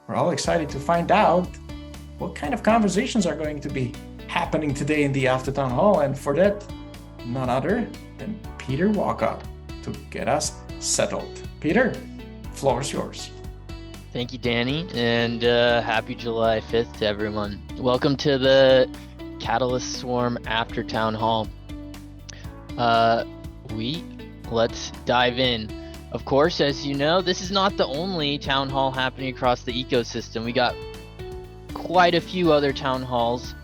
We're all excited to find out what kind of conversations are going to be happening today in the After Town Hall. And for that, none other than Peter Walkup to get us settled. Peter, floor is yours. Thank you, Danny, and happy July 5th to everyone. Welcome to the Catalyst Swarm After Town Hall. Let's dive in. Of course, as you know, this is not the only town hall happening across the ecosystem. We got quite a few other town halls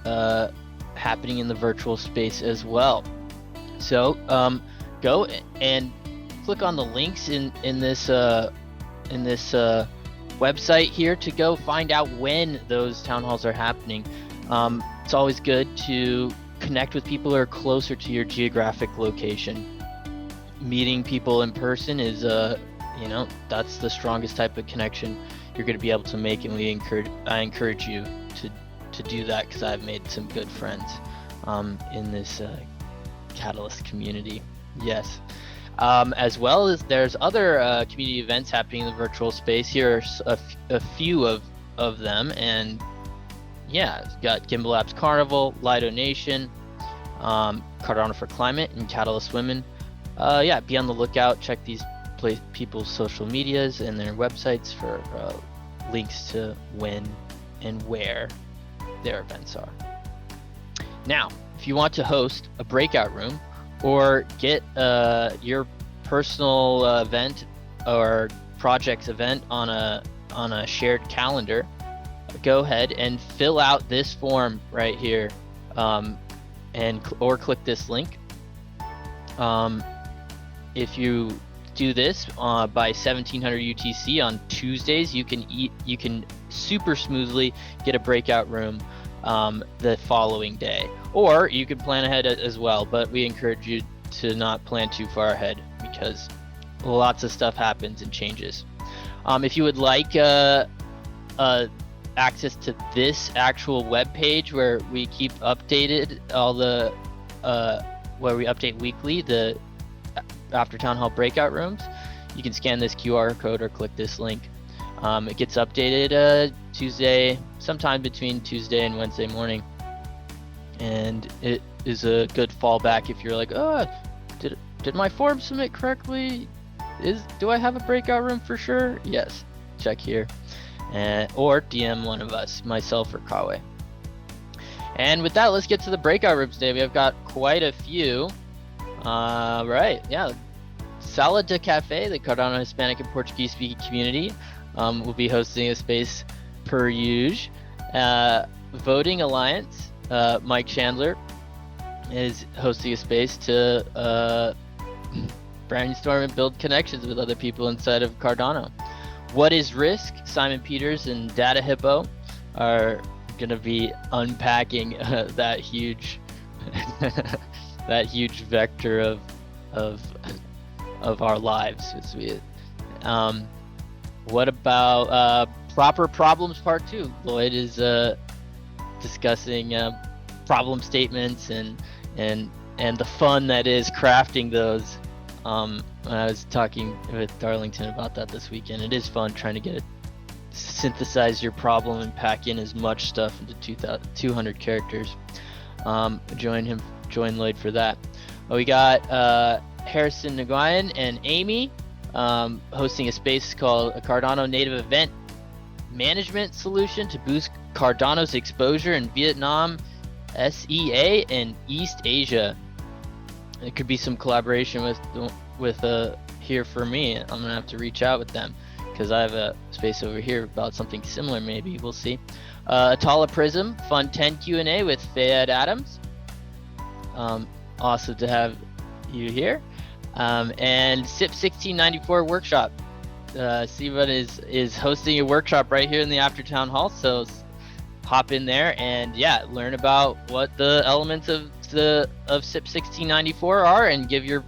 happening in the virtual space as well. So go and click on the links in this website here to go find out when those town halls are happening. It's always good to connect with people who are closer to your geographic location. Meeting people in person is that's the strongest type of connection you're going to be able to make, and I encourage you to do that, because I've made some good friends in this Catalyst community. Yes. As well as there's other community events happening in the virtual space. Here are a few of them, and yeah, it's got Gimbal Labs Carnival, Lido Nation, Cardano for Climate, and Catalyst Women. Yeah, be on the lookout. Check these people's social medias and their websites for links to when and where their events are. Now, if you want to host a breakout room or get your personal event or project's event on a shared calendar, go ahead and fill out this form right here, or click this link. If you do this by 1700 UTC on Tuesdays, you can super smoothly get a breakout room the following day, or you can plan ahead as well, but we encourage you to not plan too far ahead, because lots of stuff happens and changes. If you would like access to this actual web page where we keep updated all the where we update weekly the After Town Hall breakout rooms, you can scan this QR code or click this link. It gets updated Tuesday, sometime between Tuesday and Wednesday morning, and it is a good fallback if you're like, oh, did my form submit correctly? Do I have a breakout room for sure? Yes, check here, or DM one of us, myself or Kawe. And with that, let's get to the breakout rooms today. We have got quite a few. Right, yeah. Sala de Cafe, the Cardano Hispanic and Portuguese speaking community, will be hosting a space per usual. Voting Alliance, Mike Chandler is hosting a space to brainstorm and build connections with other people inside of Cardano. What is Risk? Simon Peters and Data Hippo are going to be unpacking that huge that huge vector of our lives. What about Proper Problems Part 2? Lloyd is discussing problem statements and the fun that is crafting those. I was talking with Darlington about that this weekend. It is fun trying to synthesize your problem and pack in as much stuff into 200 characters. Join Lloyd for that. We got Harrison Nguyen and Amy hosting a space called a Cardano Native Event Management Solution to boost Cardano's exposure in Vietnam, SEA, and East Asia. It could be some collaboration with here for me. I'm gonna have to reach out with them, because I have a space over here about something similar. Maybe we'll see. Atala Prism Fun 10 Q&A with Fayed Adams. Awesome to have you here. And SIP 1694 workshop. Steven is hosting a workshop right here in the After Town Hall, so hop in there and yeah, learn about what the elements of SIP 1694 are, and give your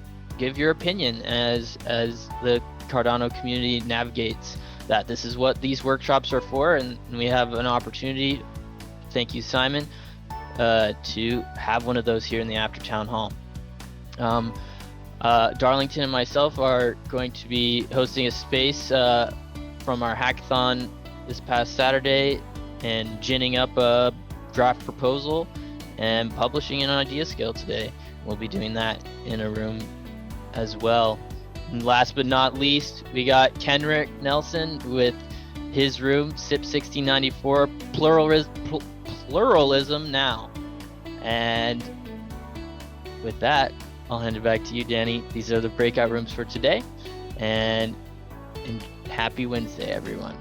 opinion as the Cardano community navigates that. This is what these workshops are for, and we have an opportunity, thank you Simon, to have one of those here in the After Town Hall. Darlington and myself are going to be hosting a space from our hackathon this past Saturday and ginning up a draft proposal and publishing an idea scale today. We'll be doing that in a room as well. And last but not least, we got Kenrick Nelson with his room, SIP 1694, pluralism now. And with that, I'll hand it back to you, Danny. These are the breakout rooms for today, and happy Wednesday, everyone.